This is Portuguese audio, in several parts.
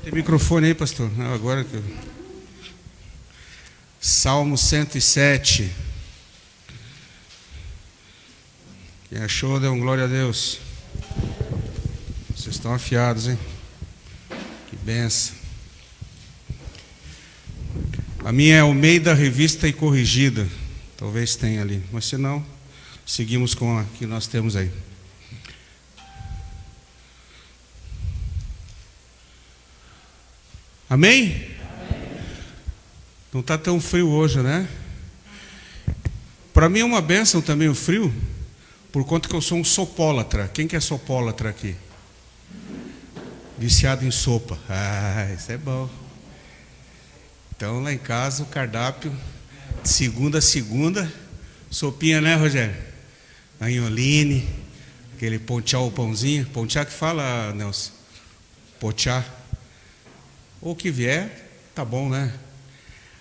Tem microfone aí, pastor? Não, agora que eu... Salmo 107. Quem achou, dê um glória a Deus. Vocês estão afiados, hein? Que benção. A minha é Almeida Revista e Corrigida. Talvez tenha ali, mas se não, seguimos com a que nós temos aí. Amém? Não está tão frio hoje, né? Para mim é uma bênção também o frio, por conta que eu sou um sopólatra. Quem que é sopólatra aqui? Viciado em sopa. Ah, isso é bom. Então lá em casa o cardápio, de segunda a segunda, sopinha, né, Rogério? Anholine, aquele ponchá ou pãozinho. Ponchá que fala, Nelson? Pochá. Ou que vier, tá bom, né?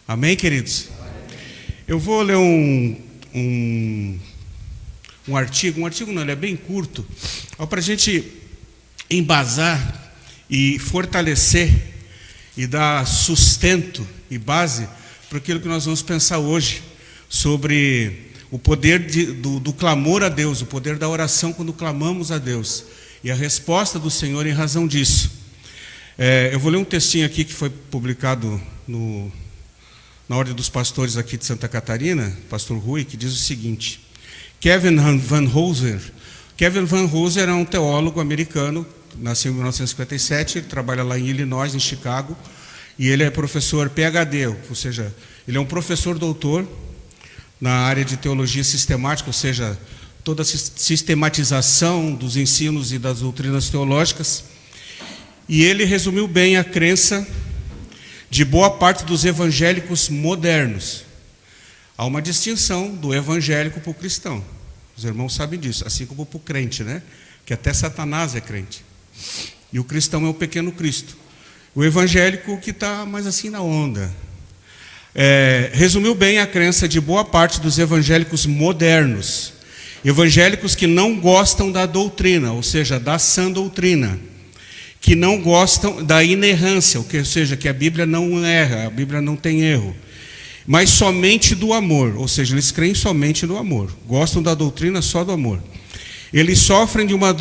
Amém, queridos? Eu vou ler um artigo não, ele é bem curto, para a gente embasar e fortalecer e dar sustento e base para aquilo que nós vamos pensar hoje, sobre o poder do clamor a Deus, o poder da oração quando clamamos a Deus, e a resposta do Senhor em razão disso. Eu vou ler um textinho aqui que foi publicado na Ordem dos Pastores aqui de Santa Catarina, pastor Rui, que diz o seguinte: Kevin Van Hooser é um teólogo americano, nasceu em 1957, ele trabalha lá em Illinois, em Chicago, e ele é professor PhD, ou seja, ele é um professor doutor na área de teologia sistemática, ou seja, toda a sistematização dos ensinos e das doutrinas teológicas. E ele resumiu bem a crença de boa parte dos evangélicos modernos. Há uma distinção do evangélico para o cristão. Os irmãos sabem disso, assim como para o crente, né? Que até Satanás é crente. E o cristão é o pequeno Cristo. O evangélico que está mais assim na onda. Resumiu bem a crença de boa parte dos evangélicos modernos. Evangélicos que não gostam da doutrina, ou seja, da sã doutrina. Que não gostam da inerrância, ou seja, que a Bíblia não erra, a Bíblia não tem erro, mas somente do amor, ou seja, eles creem somente no amor, gostam da doutrina só do amor. Eles sofrem de uma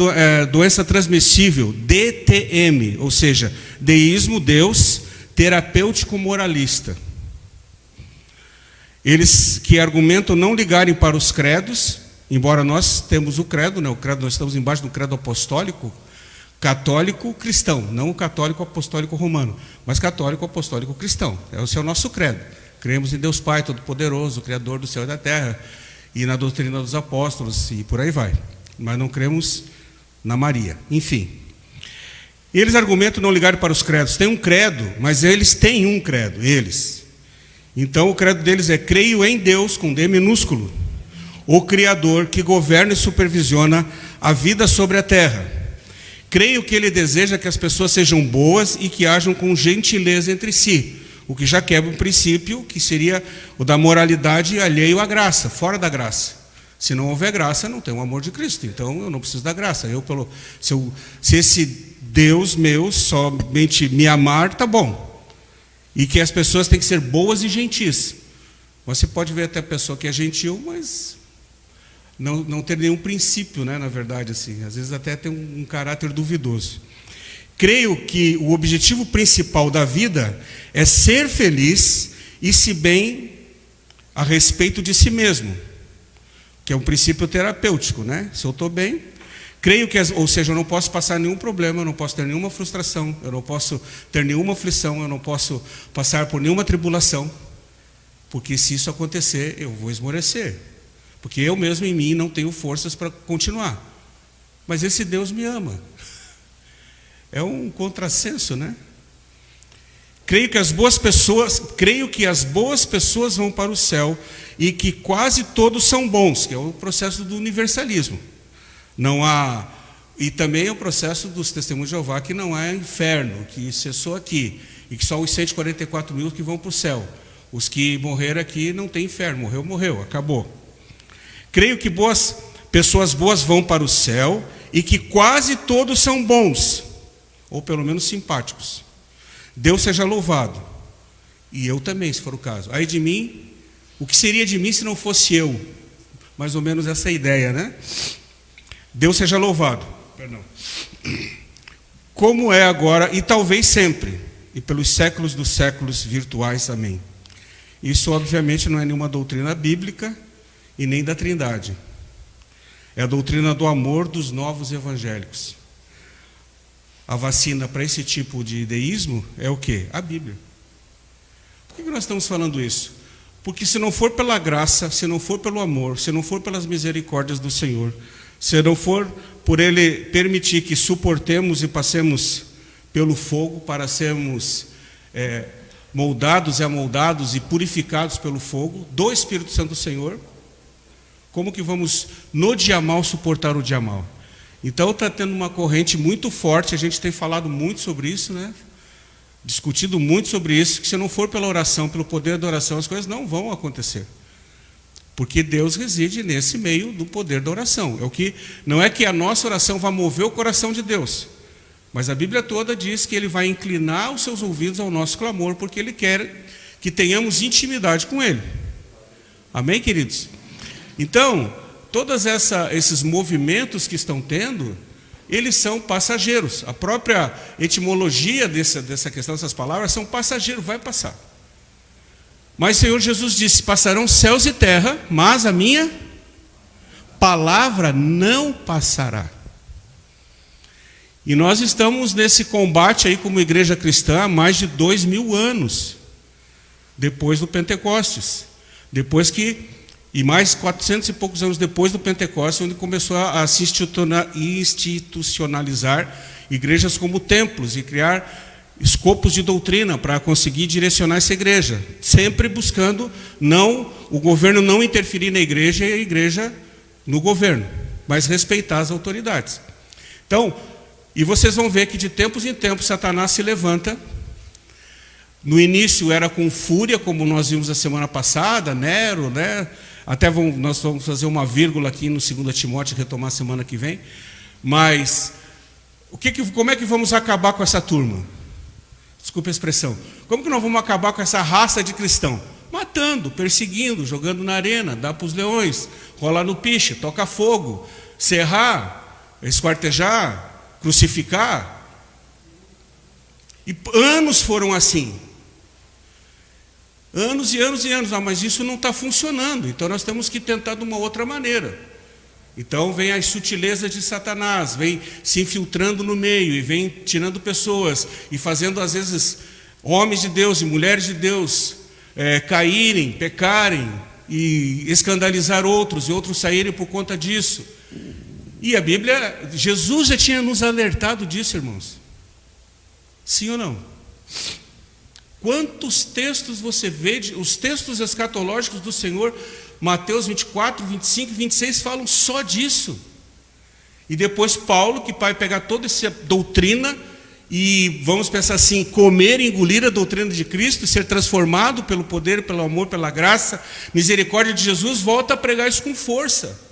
doença transmissível, DTM, ou seja, deísmo, Deus, terapêutico moralista. Eles que argumentam não ligarem para os credos, embora nós temos o credo, né? O credo, nós estamos embaixo do credo apostólico, católico cristão, não o católico apostólico romano, mas católico apostólico cristão. Esse é o nosso credo. Cremos em Deus Pai Todo-Poderoso, Criador do céu e da terra, e na doutrina dos apóstolos, e por aí vai. Mas não cremos na Maria. Enfim. Eles argumentam não ligar para os credos. Tem um credo, mas eles têm um credo, eles. Então o credo deles é: creio em Deus, com D minúsculo, o Criador que governa e supervisiona a vida sobre a terra. Creio que ele deseja que as pessoas sejam boas e que hajam com gentileza entre si, o que já quebra um princípio que seria o da moralidade alheio à graça, fora da graça. Se não houver graça, não tem o amor de Cristo, então eu não preciso da graça. Se esse Deus meu somente me amar, tá bom. E que as pessoas têm que ser boas e gentis. Você pode ver até a pessoa que é gentil, mas não ter nenhum princípio, né, na verdade, assim. Às vezes até tem um caráter duvidoso. Creio que o objetivo principal da vida é ser feliz e se bem a respeito de si mesmo, que é um princípio terapêutico, né? Se eu estou bem, creio que, ou seja, eu não posso passar nenhum problema, eu não posso ter nenhuma frustração, eu não posso ter nenhuma aflição, eu não posso passar por nenhuma tribulação, porque se isso acontecer, eu vou esmorecer. Porque eu mesmo em mim não tenho forças para continuar. Mas esse Deus me ama. É um contrassenso, né? Creio que as boas pessoas vão para o céu e que quase todos são bons, que é o processo do universalismo. Não há, e também é o processo dos testemunhos de Jeová, que não há inferno, que cessou aqui, e que só os 144 mil que vão para o céu. Os que morreram aqui não tem inferno, morreu, acabou. Creio que pessoas boas vão para o céu e que quase todos são bons, ou pelo menos simpáticos. Deus seja louvado. E eu também, se for o caso. Aí de mim, o que seria de mim se não fosse eu? Mais ou menos essa ideia, né? Deus seja louvado. Perdão. Como é agora e talvez sempre, e pelos séculos dos séculos virtuais, amém. Isso obviamente não é nenhuma doutrina bíblica e nem da Trindade. É a doutrina do amor dos novos evangélicos. A vacina para esse tipo de deísmo é o quê? A Bíblia. Por que nós estamos falando isso? Porque se não for pela graça, se não for pelo amor, se não for pelas misericórdias do Senhor, se não for por Ele permitir que suportemos e passemos pelo fogo para sermos moldados e amoldados e purificados pelo fogo do Espírito Santo do Senhor, como que vamos no dia mal suportar o dia mal? Então está tendo uma corrente muito forte, a gente tem falado muito sobre isso, né? Discutido muito sobre isso, que se não for pela oração, pelo poder da oração, as coisas não vão acontecer. Porque Deus reside nesse meio do poder da oração. Não é que a nossa oração vai mover o coração de Deus, mas a Bíblia toda diz que Ele vai inclinar os seus ouvidos ao nosso clamor, porque Ele quer que tenhamos intimidade com Ele. Amém, queridos? Então, todos esses movimentos que estão tendo, eles são passageiros. A própria etimologia dessa questão, dessas palavras, são passageiros, vai passar. Mas o Senhor Jesus disse: passarão céus e terra, mas a minha palavra não passará. E nós estamos nesse combate aí como igreja cristã há mais de 2000 anos, depois do Pentecostes. E mais 400 e poucos anos depois do Pentecostes, onde começou a se institucionalizar igrejas como templos e criar escopos de doutrina para conseguir direcionar essa igreja, sempre buscando o governo não interferir na igreja e a igreja no governo, mas respeitar as autoridades. Então, e vocês vão ver que de tempos em tempos Satanás se levanta. No início era com fúria, como nós vimos a semana passada, Nero, né? Nós vamos fazer uma vírgula aqui no 2 Timóteo, retomar a semana que vem. Mas como é que vamos acabar com essa turma? Desculpe a expressão. Como que nós vamos acabar com essa raça de cristão? Matando, perseguindo, jogando na arena, dá para os leões, rolar no piche, toca fogo, serrar, esquartejar, crucificar. E anos foram assim. Anos e anos e anos, mas isso não está funcionando, então nós temos que tentar de uma outra maneira. Então vem as sutilezas de Satanás, vem se infiltrando no meio e vem tirando pessoas e fazendo às vezes homens de Deus e mulheres de Deus caírem, pecarem e escandalizar outros e outros saírem por conta disso. E a Bíblia, Jesus já tinha nos alertado disso, irmãos. Sim ou não? Quantos textos você vê, os textos escatológicos do Senhor, Mateus 24, 25 e 26 falam só disso. E depois Paulo, que vai pegar toda essa doutrina e, vamos pensar assim, comer e engolir a doutrina de Cristo, ser transformado pelo poder, pelo amor, pela graça, misericórdia de Jesus, volta a pregar isso com força.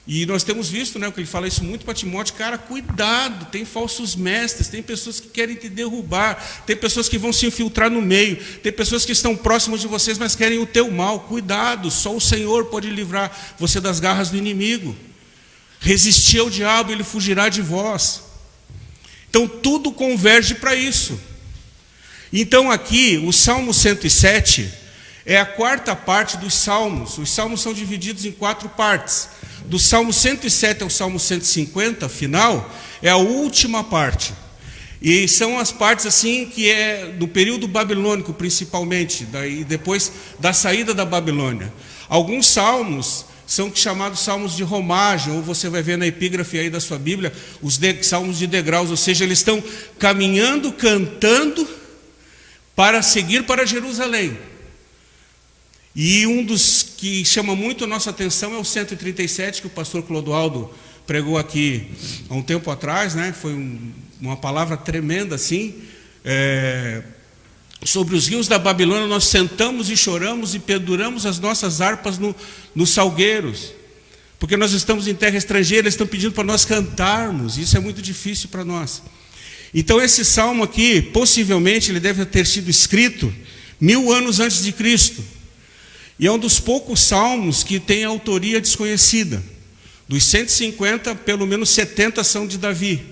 E nós temos visto, né, que ele fala isso muito para Timóteo: cara, cuidado, tem falsos mestres, tem pessoas que querem te derrubar, tem pessoas que vão se infiltrar no meio, tem pessoas que estão próximas de vocês, mas querem o teu mal. Cuidado, só o Senhor pode livrar você das garras do inimigo. Resistir ao diabo, ele fugirá de vós. Então tudo converge para isso. Então aqui, o Salmo 107 é a quarta parte dos salmos. Os salmos são divididos em 4 partes. Do Salmo 107 ao Salmo 150, final, é a última parte. E são as partes assim que é do período babilônico principalmente, daí depois da saída da Babilônia. Alguns salmos são chamados salmos de romagem, ou você vai ver na epígrafe aí da sua Bíblia, os salmos de degraus, ou seja, eles estão caminhando, cantando para seguir para Jerusalém. E um dos que chama muito a nossa atenção é o 137, que o pastor Clodoaldo pregou aqui há um tempo atrás, né? Foi uma palavra tremenda assim, sobre os rios da Babilônia nós sentamos e choramos e penduramos as nossas harpas nos salgueiros, porque nós estamos em terra estrangeira, eles estão pedindo para nós cantarmos, isso é muito difícil para nós. Então esse salmo aqui, possivelmente, ele deve ter sido escrito 1000 anos antes de Cristo. E é um dos poucos salmos que tem autoria desconhecida. Dos 150, pelo menos 70 são de Davi.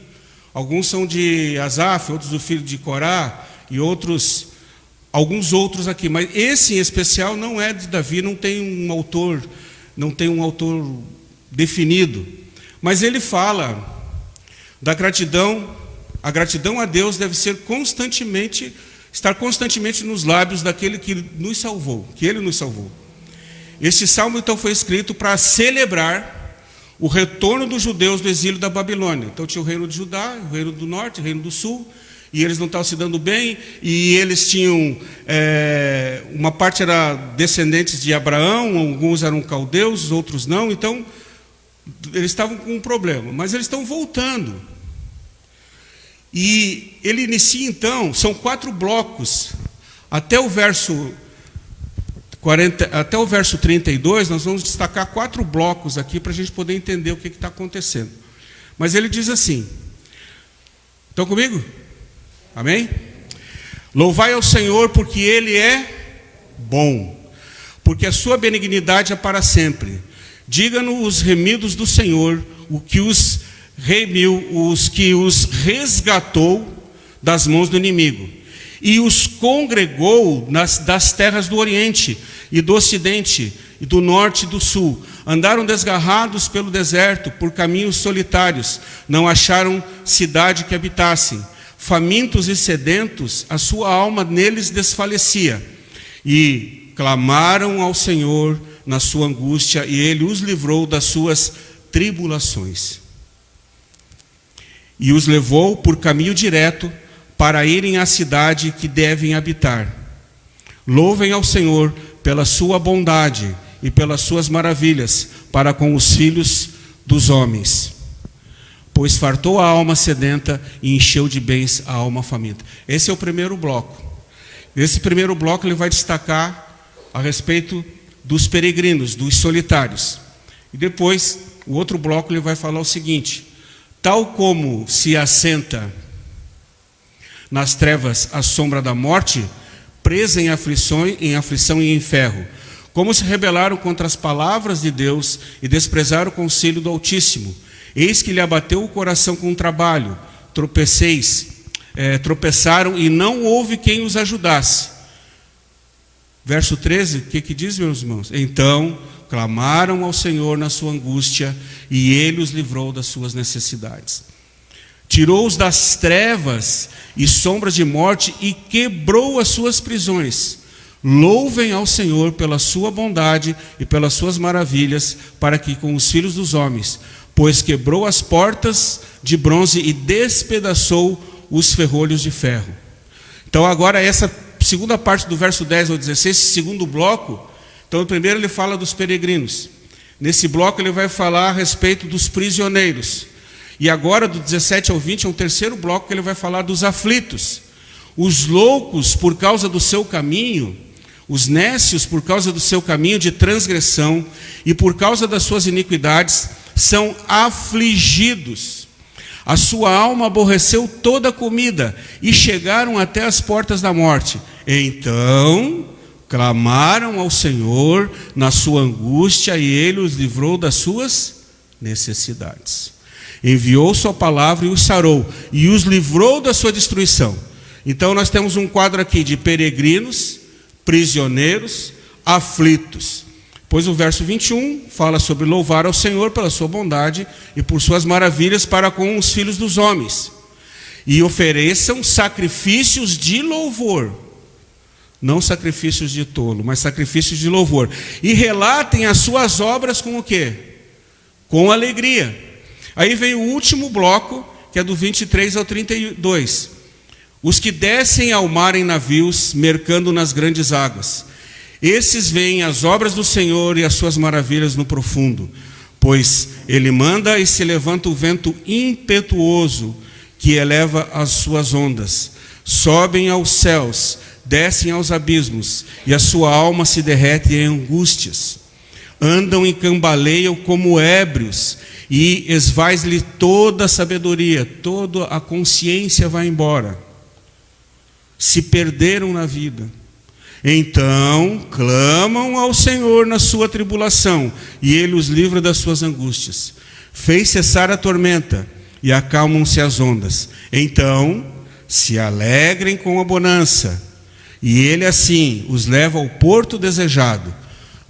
Alguns são de Asaf, outros do filho de Corá, e alguns outros aqui. Mas esse em especial não é de Davi, não tem um autor definido. Mas ele fala da gratidão. A gratidão a Deus deve ser estar constantemente nos lábios daquele que nos salvou, que Ele nos salvou. Este salmo então foi escrito para celebrar o retorno dos judeus do exílio da Babilônia. Então tinha o reino de Judá, o reino do norte, o reino do sul, e eles não estavam se dando bem, e eles tinham, uma parte era descendentes de Abraão, alguns eram caldeus, outros não, então eles estavam com um problema, mas eles estão voltando. E ele inicia então, são 4 blocos, até o verso 32, nós vamos destacar 4 blocos aqui para a gente poder entender o que está acontecendo. Mas ele diz assim, estão comigo? Amém? Louvai ao Senhor porque Ele é bom, porque a sua benignidade é para sempre. Diga-nos os remidos do Senhor, o que os remiu, os que os resgatou das mãos do inimigo, e os congregou das terras do Oriente, e do Ocidente, e do Norte e do Sul. Andaram desgarrados pelo deserto, por caminhos solitários, não acharam cidade que habitassem. Famintos e sedentos, a sua alma neles desfalecia, e clamaram ao Senhor na sua angústia, e Ele os livrou das suas tribulações. E os levou por caminho direto para irem à cidade que devem habitar. Louvem ao Senhor pela sua bondade e pelas suas maravilhas para com os filhos dos homens. Pois fartou a alma sedenta e encheu de bens a alma faminta. Esse é o primeiro bloco. Nesse primeiro bloco ele vai destacar a respeito dos peregrinos, dos solitários. E depois, o outro bloco ele vai falar o seguinte: tal como se assenta nas trevas a sombra da morte, presa em aflição e em ferro, como se rebelaram contra as palavras de Deus e desprezaram o conselho do Altíssimo. Eis que lhe abateu o coração com o trabalho, tropeçaram e não houve quem os ajudasse. Verso 13, o que diz, meus irmãos? Então clamaram ao Senhor na sua angústia, e Ele os livrou das suas necessidades. Tirou-os das trevas e sombras de morte e quebrou as suas prisões. Louvem ao Senhor pela sua bondade e pelas suas maravilhas, para que com os filhos dos homens, pois quebrou as portas de bronze e despedaçou os ferrolhos de ferro. Então agora essa segunda parte do verso 10 ao 16, esse segundo bloco. Então primeiro ele fala dos peregrinos. Nesse bloco ele vai falar a respeito dos prisioneiros. E agora do 17 ao 20 é um terceiro bloco que ele vai falar dos aflitos. Os loucos por causa do seu caminho, os nécios por causa do seu caminho de transgressão e por causa das suas iniquidades, são afligidos. A sua alma aborreceu toda a comida e chegaram até as portas da morte. Então clamaram ao Senhor na sua angústia, e Ele os livrou das suas necessidades. Enviou sua palavra e os sarou, e os livrou da sua destruição. Então nós temos um quadro aqui de peregrinos, prisioneiros, aflitos. Pois o verso 21 fala sobre louvar ao Senhor pela sua bondade e por suas maravilhas para com os filhos dos homens. E ofereçam sacrifícios de louvor, não sacrifícios de tolo, mas sacrifícios de louvor. E relatem as suas obras com o quê? Com alegria. Aí vem o último bloco, que é do 23 ao 32. Os que descem ao mar em navios, mercando nas grandes águas. Esses veem as obras do Senhor e as suas maravilhas no profundo. Pois Ele manda e se levanta o vento impetuoso, que eleva as suas ondas. Sobem aos céus, descem aos abismos, e a sua alma se derrete em angústias. andam e cambaleiam como ébrios, e esvaz-lhe toda a sabedoria, toda a consciência vai embora. Se perderam na vida. Então clamam ao Senhor na sua tribulação, e Ele os livra das suas angústias. Fez cessar a tormenta, e acalmam-se as ondas. Então se alegrem com a bonança, e Ele assim os leva ao porto desejado.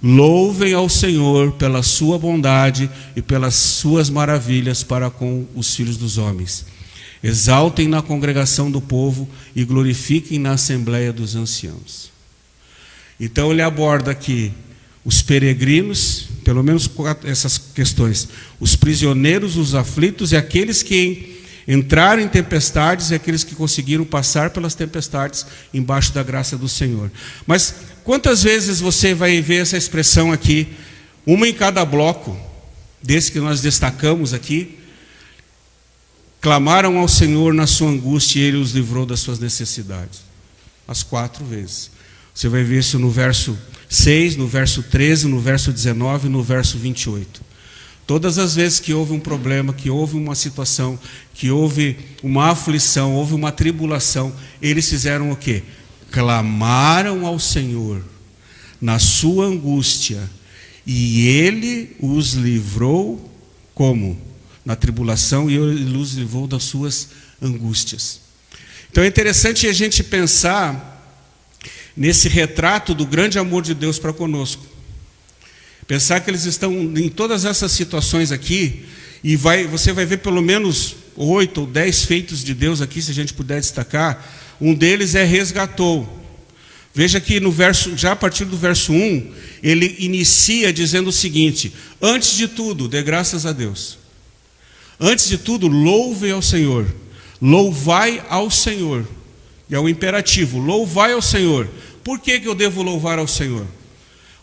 Louvem ao Senhor pela sua bondade e pelas suas maravilhas para com os filhos dos homens. Exaltem na congregação do povo e glorifiquem na assembleia dos anciãos. Então ele aborda aqui os peregrinos, pelo menos essas questões: os prisioneiros, os aflitos e aqueles que entraram em tempestades e aqueles que conseguiram passar pelas tempestades embaixo da graça do Senhor. Mas quantas vezes você vai ver essa expressão aqui, uma em cada bloco, desse que nós destacamos aqui? Clamaram ao Senhor na sua angústia e Ele os livrou das suas necessidades. As 4 vezes. Você vai ver isso no verso 6, no verso 13, no verso 19 e no verso 28. Todas as vezes que houve um problema, que houve uma situação, que houve uma aflição, houve uma tribulação, eles fizeram o quê? Clamaram ao Senhor na sua angústia, e Ele os livrou como? Na tribulação, e Ele os livrou das suas angústias. Então é interessante a gente pensar nesse retrato do grande amor de Deus para conosco. Pensar que eles estão em todas essas situações aqui, e você vai ver pelo menos 8 ou 10 feitos de Deus aqui, se a gente puder destacar. Um deles é resgatou. Veja que no verso, já a partir do verso 1, ele inicia dizendo o seguinte: antes de tudo, dê graças a Deus. Antes de tudo, louve ao Senhor. Louvai ao Senhor. E é o imperativo, louvai ao Senhor. Por que eu devo louvar ao Senhor?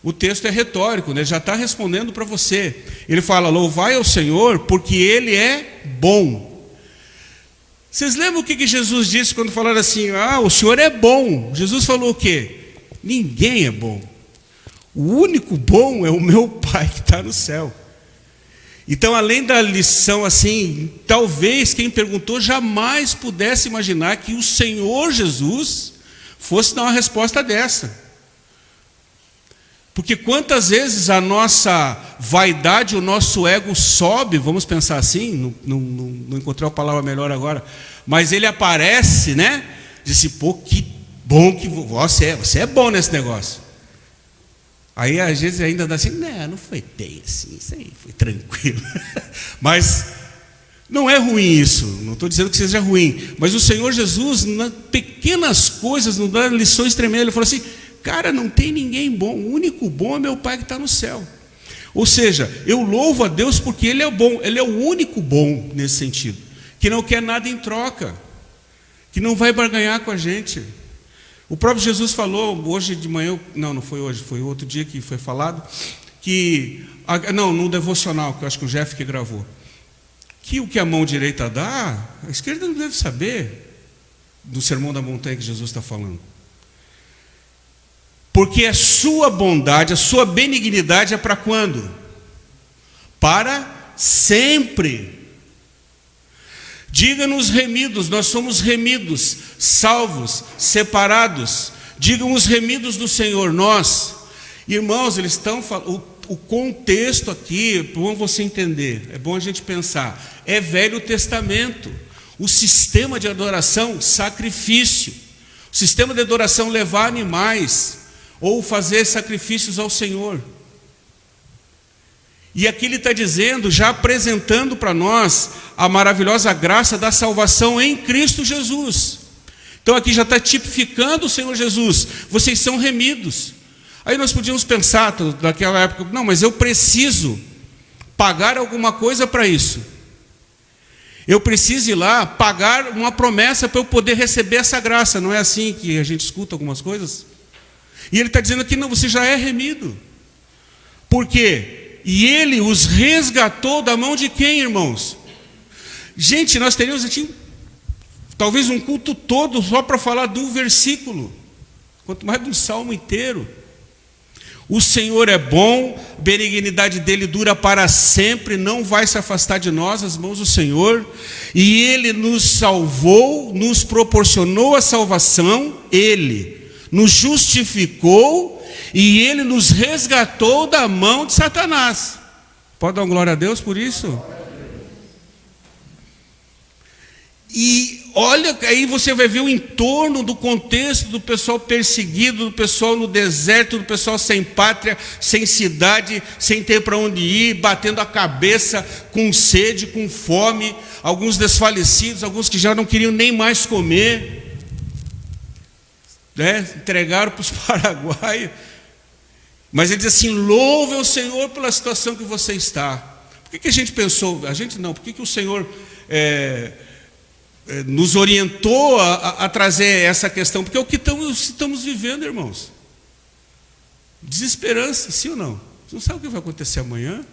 O texto é retórico, né? Já está respondendo para você. Ele fala: louvai ao Senhor porque Ele é bom. Vocês lembram o que Jesus disse quando falaram assim: o Senhor é bom? Jesus falou o quê? Ninguém é bom. O único bom é o meu Pai que está no céu. Então, além da lição assim, talvez quem perguntou jamais pudesse imaginar que o Senhor Jesus fosse dar uma resposta dessa. Porque quantas vezes a nossa vaidade, o nosso ego sobe, vamos pensar assim, não encontrei a palavra melhor agora, mas ele aparece, né? Disse: pô, que bom que você é bom nesse negócio. Aí às vezes ainda dá assim: não foi bem assim, isso aí foi tranquilo. Mas não é ruim isso, não estou dizendo que seja ruim, mas o Senhor Jesus, nas pequenas coisas, nos dá lições tremendas. Ele falou assim: cara, não tem ninguém bom, o único bom é meu Pai que está no céu. Ou seja, eu louvo a Deus porque Ele é bom, Ele é o único bom nesse sentido, que não quer nada em troca, que não vai barganhar com a gente. O próprio Jesus falou hoje de manhã, não foi hoje, foi outro dia que foi falado, que, no devocional, que eu acho que o Jeff que gravou, que o que a mão direita dá, a esquerda não deve saber, do Sermão da Montanha que Jesus está falando. Porque a sua bondade, a sua benignidade é para quando? Para sempre. Diga-nos remidos, nós somos remidos, salvos, separados. Digam os remidos do Senhor, nós. Irmãos, eles estão falando, o contexto aqui, é bom você entender, é bom a gente pensar, é Velho Testamento. O sistema de adoração, sacrifício. O sistema de adoração, levar animais, ou fazer sacrifícios ao Senhor. E aqui ele está dizendo, já apresentando para nós a maravilhosa graça da salvação em Cristo Jesus. Então aqui já está tipificando o Senhor Jesus. Vocês são remidos. Aí nós podíamos pensar, naquela época, não, mas eu preciso pagar alguma coisa para isso. Eu preciso ir lá pagar uma promessa para eu poder receber essa graça. Não é assim que a gente escuta algumas coisas? E ele está dizendo que não, você já é remido. Por quê? E Ele os resgatou da mão de quem, irmãos? Gente, nós teríamos aqui talvez um culto todo só para falar do versículo, quanto mais do salmo inteiro. O Senhor é bom, a benignidade dele dura para sempre, não vai se afastar de nós, as mãos do Senhor. E ele nos salvou, nos proporcionou a salvação, ele nos justificou e ele nos resgatou da mão de Satanás. Pode dar uma glória a Deus por isso? E olha, aí você vai ver o entorno do contexto do pessoal perseguido, do pessoal no deserto, do pessoal sem pátria, sem cidade, sem ter para onde ir, batendo a cabeça, com sede, com fome, alguns desfalecidos, alguns que já não queriam nem mais comer, né? Entregaram para os paraguaios. Mas ele diz assim: louve o Senhor pela situação que você está. Por que a gente pensou, a gente não, por que o Senhor nos orientou a trazer essa questão? Porque é o que estamos vivendo, irmãos. Desesperança, sim ou não? Você não sabe o que vai acontecer amanhã?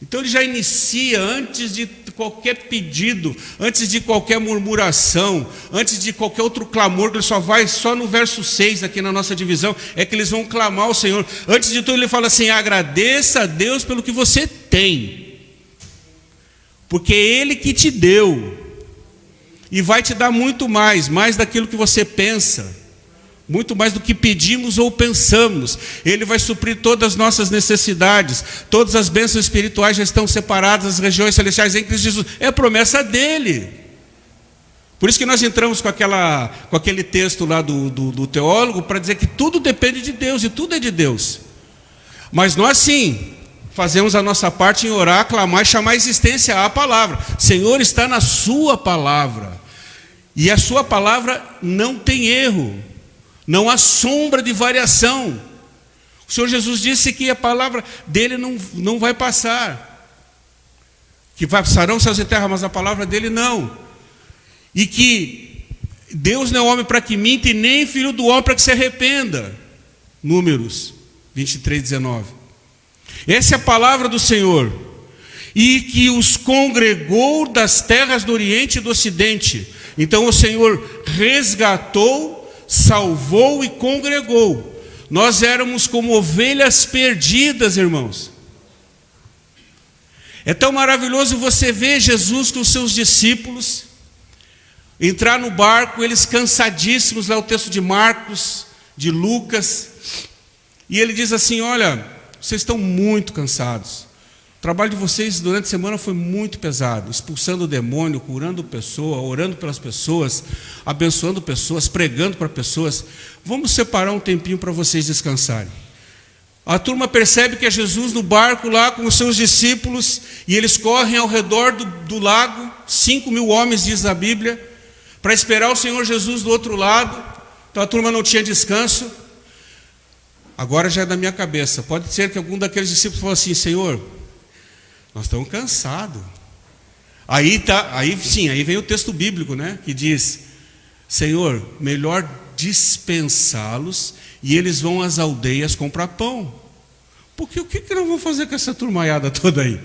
Então ele já inicia, antes de qualquer pedido, antes de qualquer murmuração, antes de qualquer outro clamor, que ele só no verso 6 aqui na nossa divisão, é que eles vão clamar ao Senhor. Antes de tudo ele fala assim: agradeça a Deus pelo que você tem, porque é Ele que te deu, e vai te dar muito mais daquilo que você pensa, muito mais do que pedimos ou pensamos. Ele vai suprir todas as nossas necessidades, todas as bênçãos espirituais já estão separadas, as regiões celestiais em Cristo Jesus, é a promessa dele. Por isso que nós entramos com aquele texto lá do teólogo, para dizer que tudo depende de Deus, e tudo é de Deus. Mas nós sim fazemos a nossa parte em orar, clamar e chamar a existência à palavra. Senhor, está na sua palavra, e a sua palavra não tem erro, não há sombra de variação. O Senhor Jesus disse que a palavra dele não vai passar, que passarão céus e terra, mas a palavra dele não. E que Deus não é homem para que minta, e nem filho do homem para que se arrependa. Números 23:19. Essa é a palavra do Senhor. E que os congregou das terras do Oriente e do Ocidente. Então o Senhor resgatou, salvou e congregou. Nós éramos como ovelhas perdidas, irmãos. É tão maravilhoso você ver Jesus com os seus discípulos entrar no barco, eles cansadíssimos, lá o texto de Marcos, de Lucas, e ele diz assim: olha, vocês estão muito cansados, o trabalho de vocês durante a semana foi muito pesado, expulsando o demônio, curando pessoas, orando pelas pessoas, abençoando pessoas, pregando para pessoas. Vamos separar um tempinho para vocês descansarem. A turma percebe que é Jesus no barco lá com os seus discípulos, e eles correm ao redor do lago, 5.000 homens, diz a Bíblia, para esperar o Senhor Jesus do outro lado. Então a turma não tinha descanso. Agora já é da minha cabeça, pode ser que algum daqueles discípulos falou assim: Senhor, nós estamos cansados. Aí vem o texto bíblico, né, que diz: Senhor, melhor dispensá-los, e eles vão às aldeias comprar pão. Porque o que nós vamos fazer com essa turmaiada toda aí?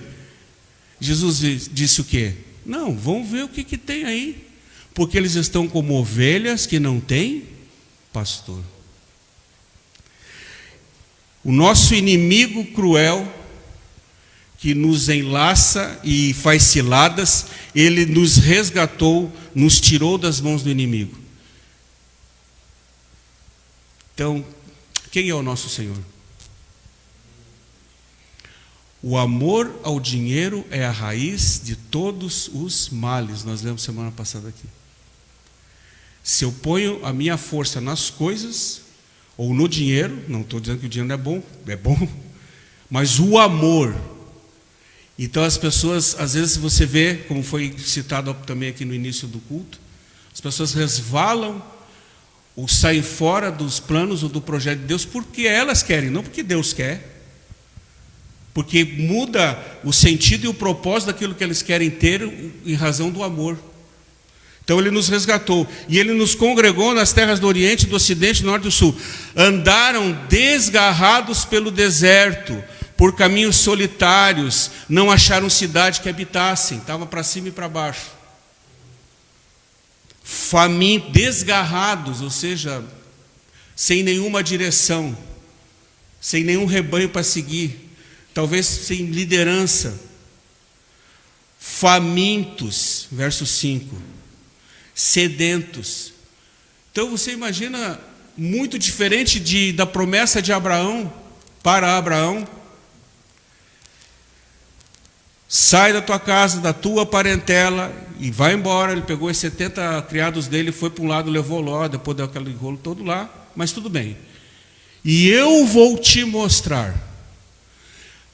Jesus disse o quê? Não, vamos ver o que tem aí, porque eles estão como ovelhas que não têm pastor. O nosso inimigo cruel, que nos enlaça e faz ciladas, ele nos resgatou, nos tirou das mãos do inimigo. Então, quem é o nosso Senhor? O amor ao dinheiro é a raiz de todos os males. Nós lemos semana passada aqui. Se eu ponho a minha força nas coisas, ou no dinheiro, não estou dizendo que o dinheiro é bom, mas o amor. Então as pessoas, às vezes você vê, como foi citado também aqui no início do culto, as pessoas resvalam ou saem fora dos planos ou do projeto de Deus porque elas querem, não porque Deus quer. Porque muda o sentido e o propósito daquilo que eles querem ter em razão do amor. Então ele nos resgatou, e ele nos congregou nas terras do Oriente, do Ocidente, do Norte e do Sul. Andaram desgarrados pelo deserto, por caminhos solitários, não acharam cidade que habitassem, estava para cima e para baixo. Famintos, desgarrados, ou seja, sem nenhuma direção. sem nenhum rebanho para seguir, talvez sem liderança, famintos, verso 5, sedentos. Então você imagina, muito diferente da promessa de Abraão, para Abraão: sai da tua casa, da tua parentela e vai embora. Ele pegou os 70 criados dele, foi para um lado, levou Ló, depois deu aquele rolo todo lá, mas tudo bem. E eu vou te mostrar. A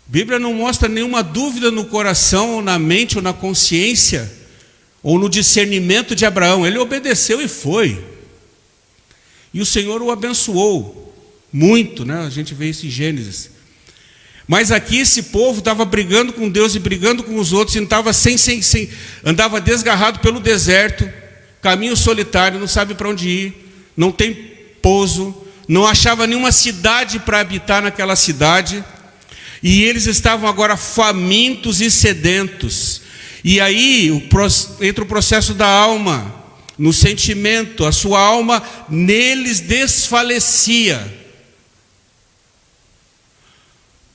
Bíblia não mostra nenhuma dúvida no coração, ou na mente, ou na consciência, ou no discernimento de Abraão. Ele obedeceu e foi. E o Senhor o abençoou muito, né? A gente vê isso em Gênesis. Mas aqui esse povo estava brigando com Deus e brigando com os outros, e estava andava desgarrado pelo deserto, caminho solitário, não sabe para onde ir, não tem pouso, não achava nenhuma cidade para habitar naquela cidade, e eles estavam agora famintos e sedentos. E aí entra o processo da alma, no sentimento, a sua alma neles desfalecia.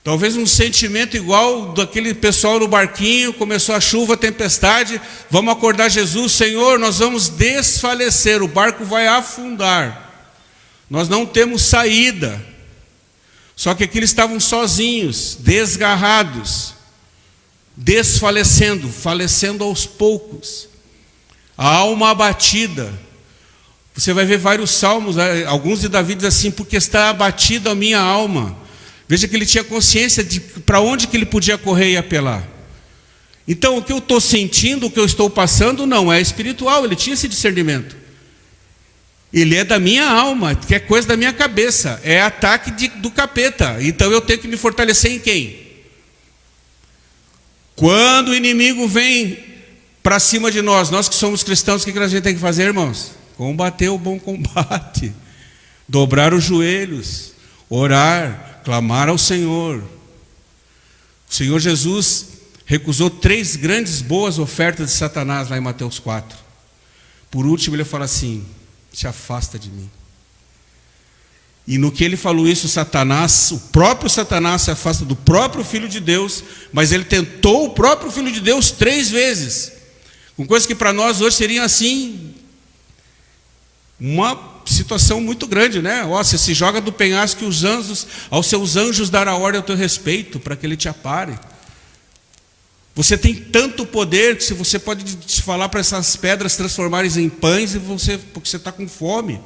Talvez um sentimento igual daquele pessoal no barquinho, começou a chuva, a tempestade, vamos acordar Jesus: Senhor, nós vamos desfalecer, o barco vai afundar, nós não temos saída. Só que aqui eles estavam sozinhos, desgarrados, desfalecendo, falecendo aos poucos, a alma abatida. Você vai ver vários salmos, alguns de Davi diz assim: porque está abatida a minha alma. Veja que ele tinha consciência de para onde que ele podia correr e apelar. Então o que eu estou sentindo, o que eu estou passando, não é espiritual. Ele tinha esse discernimento. Ele é da minha alma, que é coisa da minha cabeça, é ataque do capeta. Então eu tenho que me fortalecer em quem? Quando o inimigo vem para cima de nós, nós que somos cristãos, o que a gente tem que fazer, irmãos? Combater o bom combate, dobrar os joelhos, orar, clamar ao Senhor. O Senhor Jesus recusou 3 grandes boas ofertas de Satanás lá em Mateus 4. Por último ele fala assim: se afasta de mim. E no que ele falou isso, Satanás, o próprio Satanás se afasta do próprio Filho de Deus, mas ele tentou o próprio Filho de Deus 3 vezes, com coisas que para nós hoje seriam assim, uma situação muito grande, né? Você se joga do penhasco, que aos seus anjos dará ordem ao teu respeito, para que ele te apare. Você tem tanto poder que você pode te falar para essas pedras transformarem em pães, porque você está com fome.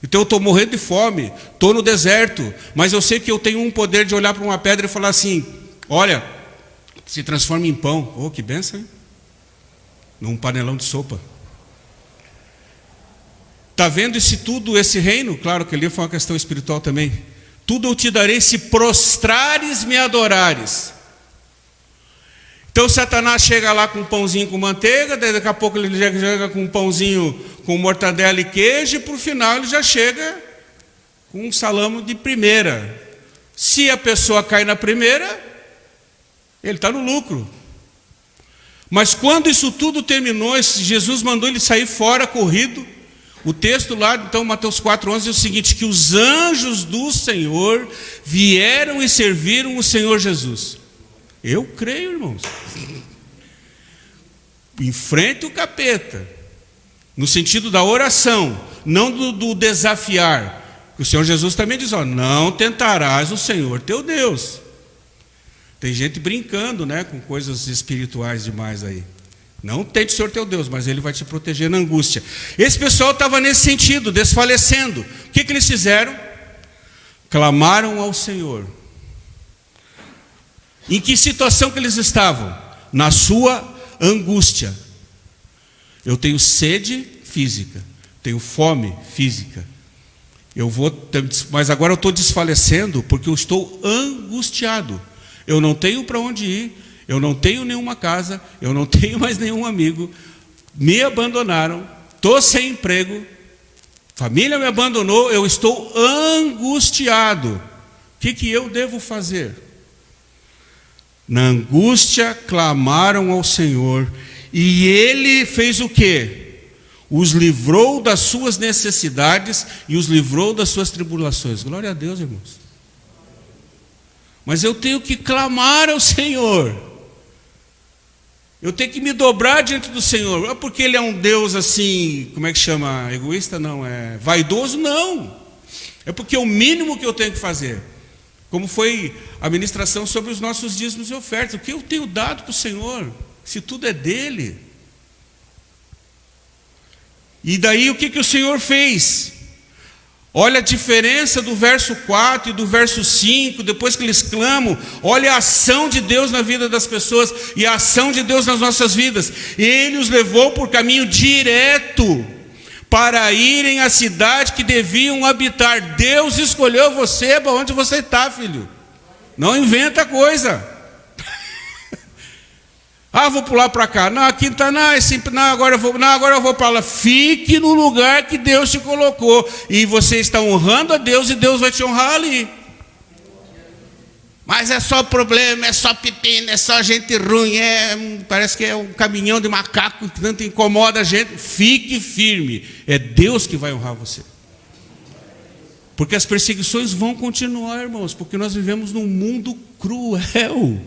Então eu estou morrendo de fome, estou no deserto, mas eu sei que eu tenho um poder de olhar para uma pedra e falar assim: olha, se transforma em pão. Oh, que bênção, hein? Num panelão de sopa. Está vendo esse reino? Claro que ali foi uma questão espiritual também. Tudo eu te darei se prostrares me adorares. Então Satanás chega lá com um pãozinho com manteiga, daqui a pouco ele chega com um pãozinho com mortadela e queijo, e por final ele já chega com um salame de primeira. Se a pessoa cai na primeira, ele está no lucro. Mas quando isso tudo terminou, Jesus mandou ele sair fora, corrido. O texto lá, então, Mateus 4,11 diz o seguinte: que os anjos do Senhor vieram e serviram o Senhor Jesus. Eu creio, irmãos. Enfrente o capeta, no sentido da oração, não do desafiar. O Senhor Jesus também diz: não tentarás o Senhor teu Deus. Tem gente brincando, né, com coisas espirituais demais aí. Não tente o Senhor teu Deus, mas Ele vai te proteger na angústia. Esse pessoal estava nesse sentido, desfalecendo. O que eles fizeram? Clamaram ao Senhor. Em que situação que eles estavam? Na sua angústia. Eu tenho sede física, tenho fome física. Mas agora eu estou desfalecendo porque eu estou angustiado. Eu não tenho para onde ir. Eu não tenho nenhuma casa, eu não tenho mais nenhum amigo, me abandonaram, estou sem emprego, família me abandonou, eu estou angustiado. O que eu devo fazer? Na angústia clamaram ao Senhor, e Ele fez o quê? Os livrou das suas necessidades e os livrou das suas tribulações. Glória a Deus, irmãos. Mas eu tenho que clamar ao Senhor. Eu tenho que me dobrar diante do Senhor. Não é porque Ele é um Deus assim, como é que chama? Egoísta? Não, é vaidoso? Não. É porque é o mínimo que eu tenho que fazer. Como foi a ministração sobre os nossos dízimos e ofertas. O que eu tenho dado para o Senhor? Se tudo é dEle. E daí o que o Senhor fez? Olha a diferença do verso 4 e do verso 5, depois que eles clamam, olha a ação de Deus na vida das pessoas e a ação de Deus nas nossas vidas. Ele os levou por caminho direto para irem à cidade que deviam habitar. Deus escolheu você para onde você está, filho. Não inventa coisa. Vou pular para cá. Não, aqui está. Agora eu vou para lá. Fique no lugar que Deus te colocou. E você está honrando a Deus e Deus vai te honrar ali. Mas é só problema, é só pepino, é só gente ruim. Parece que é um caminhão de macaco que tanto incomoda a gente. Fique firme. É Deus que vai honrar você. Porque as perseguições vão continuar, irmãos. Porque nós vivemos num mundo cruel.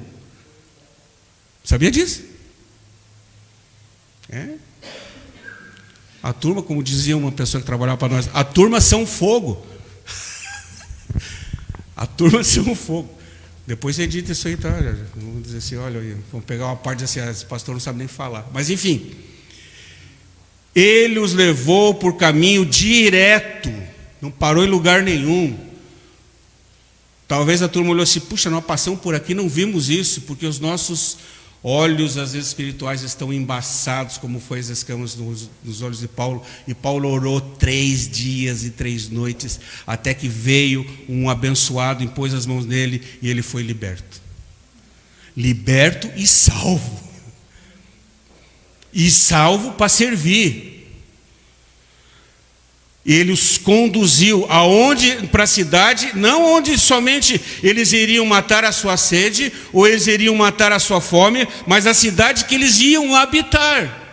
Sabia disso? A turma, como dizia uma pessoa que trabalhava para nós, a turma são fogo. A turma são fogo. Depois edita isso aí, tá? Vamos dizer assim, olha, vamos pegar uma parte assim, esse pastor não sabe nem falar. Mas enfim, Ele os levou por caminho direto, não parou em lugar nenhum. Talvez a turma olhou assim, puxa, nós passamos por aqui, não vimos isso, porque os nossos olhos, às vezes, espirituais estão embaçados, como foi as escamas nos olhos de Paulo. E Paulo orou 3 dias e 3 noites, até que veio um abençoado, impôs as mãos nele e ele foi liberto. Liberto e salvo. E salvo para servir. Ele os conduziu aonde? Para a cidade, não onde somente eles iriam matar a sua sede, ou eles iriam matar a sua fome, mas a cidade que eles iam habitar.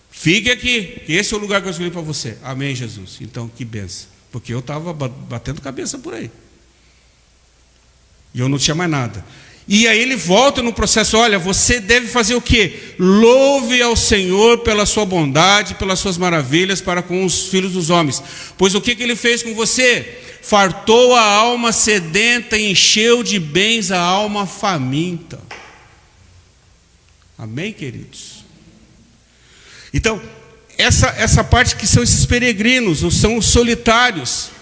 Fique aqui, que esse é o lugar que eu escolhi para você. Amém, Jesus. Então, que benção. Porque eu estava batendo cabeça por aí. E eu não tinha mais nada. E aí ele volta no processo, olha, você deve fazer o quê? Louve ao Senhor pela sua bondade, pelas suas maravilhas para com os filhos dos homens. Pois o que ele fez com você? Fartou a alma sedenta e encheu de bens a alma faminta. Amém, queridos? Então, essa parte que são esses peregrinos, ou são os solitários.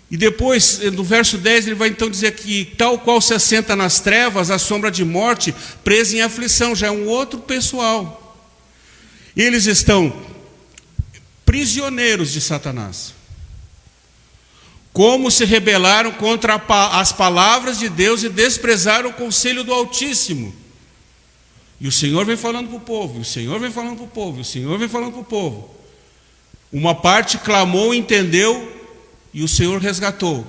E depois, no verso 10, ele vai então dizer que tal qual se assenta nas trevas, à sombra de morte, preso em aflição, já é um outro pessoal. Eles estão prisioneiros de Satanás. Como se rebelaram contra as palavras de Deus e desprezaram o conselho do Altíssimo. E o Senhor vem falando para o povo, o Senhor vem falando para o povo, o Senhor vem falando para o povo. Uma parte clamou, entendeu, e o Senhor resgatou.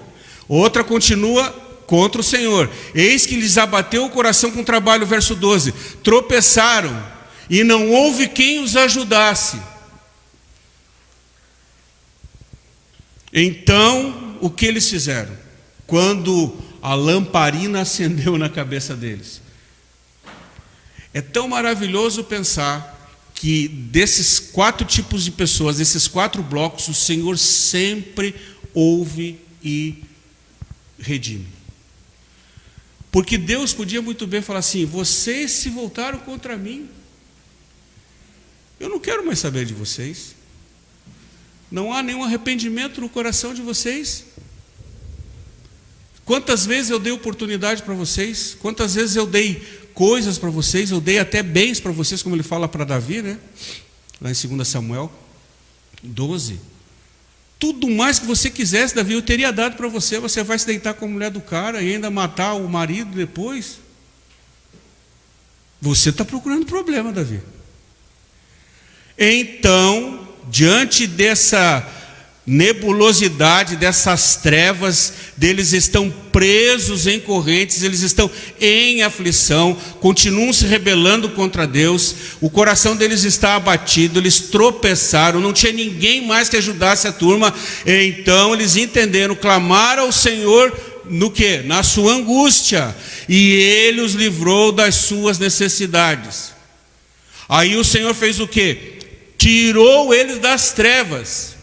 Outra continua contra o Senhor. Eis que lhes abateu o coração com trabalho, verso 12. Tropeçaram, e não houve quem os ajudasse. Então, o que eles fizeram? Quando a lamparina acendeu na cabeça deles. É tão maravilhoso pensar que desses 4 tipos de pessoas, desses 4 blocos, o Senhor sempre ouve e redime. Porque Deus podia muito bem falar assim, vocês se voltaram contra mim, eu não quero mais saber de vocês, não há nenhum arrependimento no coração de vocês. Quantas vezes eu dei oportunidade para vocês, quantas vezes eu dei coisas para vocês, eu dei até bens para vocês, como ele fala para Davi, né? Lá em 2 Samuel 12. Tudo mais que você quisesse, Davi, eu teria dado para você. Você vai se deitar com a mulher do cara e ainda matar o marido depois? Você está procurando problema, Davi. Então, diante dessa nebulosidade, dessas trevas, deles estão presos em correntes, eles estão em aflição, continuam se rebelando contra Deus, o coração deles está abatido, eles tropeçaram, não tinha ninguém mais que ajudasse a turma. Então eles entenderam, clamaram ao Senhor no quê? Na sua angústia, e Ele os livrou das suas necessidades. Aí o Senhor fez o quê? Tirou eles das trevas.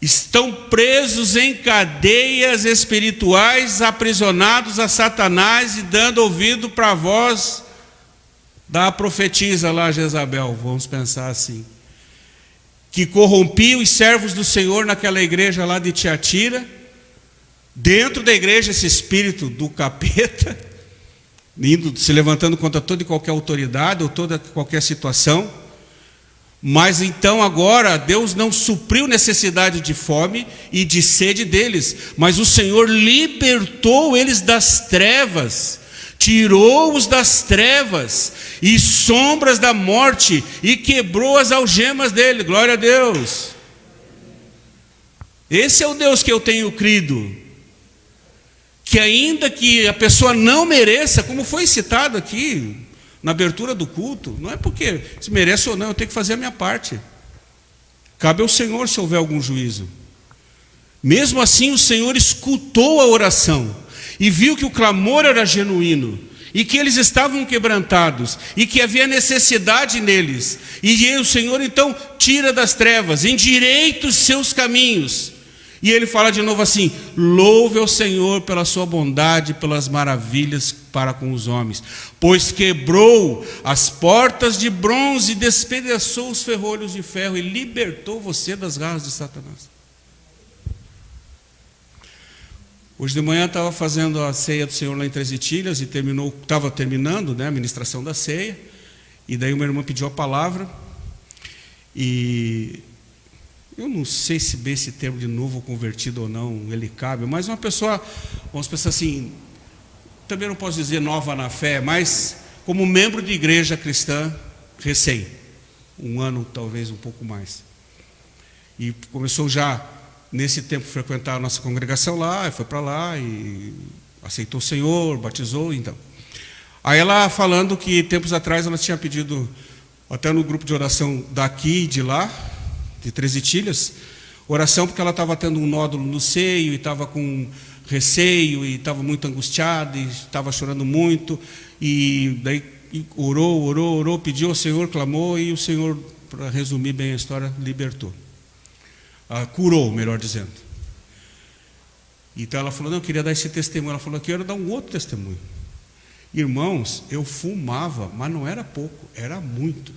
Estão presos em cadeias espirituais, aprisionados a Satanás e dando ouvido para a voz da profetisa lá, Jezabel, vamos pensar assim, que corrompia os servos do Senhor naquela igreja lá de Tiatira. Dentro da igreja, esse espírito do capeta, se levantando contra toda e qualquer autoridade ou toda qualquer situação. Mas então agora Deus não supriu necessidade de fome e de sede deles, mas o Senhor libertou eles das trevas, tirou-os das trevas e sombras da morte e quebrou as algemas dele. Glória a Deus. Esse é o Deus que eu tenho crido, que ainda que a pessoa não mereça, como foi citado aqui na abertura do culto, não é porque se merece ou não, eu tenho que fazer a minha parte. Cabe ao Senhor se houver algum juízo. Mesmo assim, o Senhor escutou a oração e viu que o clamor era genuíno e que eles estavam quebrantados e que havia necessidade neles. E o Senhor então tira das trevas, endireita os seus caminhos. E ele fala de novo assim: louve ao Senhor pela sua bondade, pelas maravilhas para com os homens, pois quebrou as portas de bronze, despedaçou os ferrolhos de ferro e libertou você das garras de Satanás. Hoje de manhã estava fazendo a ceia do Senhor lá em Três Itilhas e estava terminando, né, a ministração da ceia, e daí uma irmã pediu a palavra, e eu não sei se bem esse termo de novo convertido ou não, ele cabe, mas uma pessoa, vamos pensar assim, também não posso dizer nova na fé, mas como membro de igreja cristã, recém, um ano talvez um pouco mais, e começou já nesse tempo a frequentar a nossa congregação lá, e foi para lá, e aceitou o Senhor, batizou, então. Aí ela falando que tempos atrás ela tinha pedido, até no grupo de oração daqui e de lá, de Três Itilhas, oração porque ela estava tendo um nódulo no seio e estava com receio e estava muito angustiada e estava chorando muito, e daí orou, pediu ao Senhor, clamou, e o Senhor, para resumir bem a história, libertou, curou, melhor dizendo. Então ela falou: não, eu queria dar esse testemunho. Ela falou: eu quero dar um outro testemunho. Irmãos, eu fumava, mas não era pouco, era muito,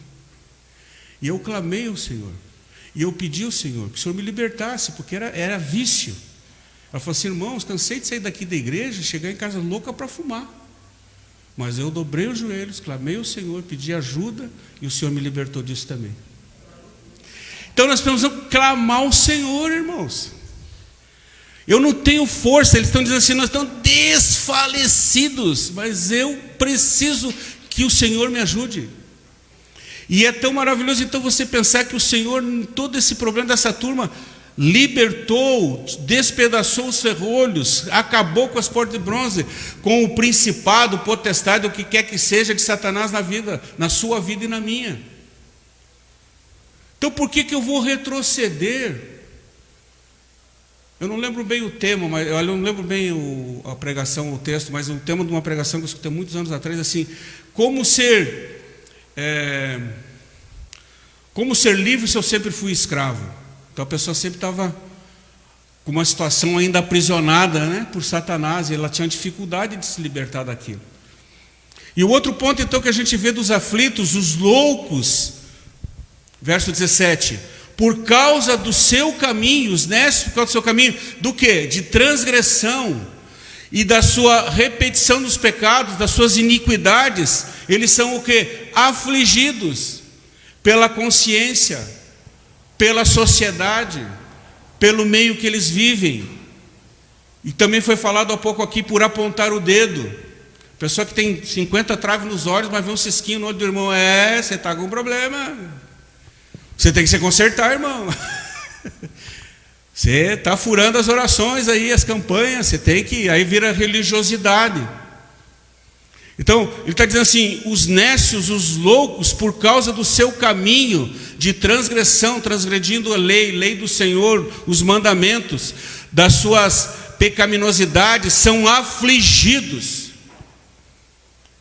e eu clamei ao Senhor. E eu pedi ao Senhor que o Senhor me libertasse, porque era vício. Ela falou assim: irmãos, cansei de sair daqui da igreja, chegar em casa louca para fumar. Mas eu dobrei os joelhos, clamei ao Senhor, pedi ajuda, e o Senhor me libertou disso também. Então nós precisamos clamar ao Senhor, irmãos. Eu não tenho força, eles estão dizendo assim: nós estamos desfalecidos, mas eu preciso que o Senhor me ajude. E é tão maravilhoso então você pensar que o Senhor, em todo esse problema dessa turma, libertou, despedaçou os ferrolhos, acabou com as portas de bronze, com o principado, potestade, o que quer que seja de Satanás na vida, na sua vida e na minha. Então por que eu vou retroceder? Eu não lembro bem o tema, mas eu não lembro bem a pregação, o texto, mas o tema de uma pregação que eu escutei muitos anos atrás, assim: como ser livre se eu sempre fui escravo. Então a pessoa sempre estava com uma situação ainda aprisionada, né, por Satanás, e ela tinha dificuldade de se libertar daquilo. E o outro ponto então que a gente vê dos aflitos, os loucos, verso 17: por causa do seu caminho, os necios, por causa do seu caminho, do quê? De transgressão, e da sua repetição dos pecados, das suas iniquidades, eles são o quê? Afligidos pela consciência, pela sociedade, pelo meio que eles vivem. E também foi falado há pouco aqui, por apontar o dedo. Pessoa que tem 50 traves nos olhos, mas vê um cisquinho no olho do irmão: você está com um problema, você tem que se consertar, irmão. Você está furando as orações aí, as campanhas, você tem que, aí vira religiosidade. Então, ele está dizendo assim: os nécios, os loucos, por causa do seu caminho de transgressão, transgredindo a lei do Senhor, os mandamentos, das suas pecaminosidades, são afligidos.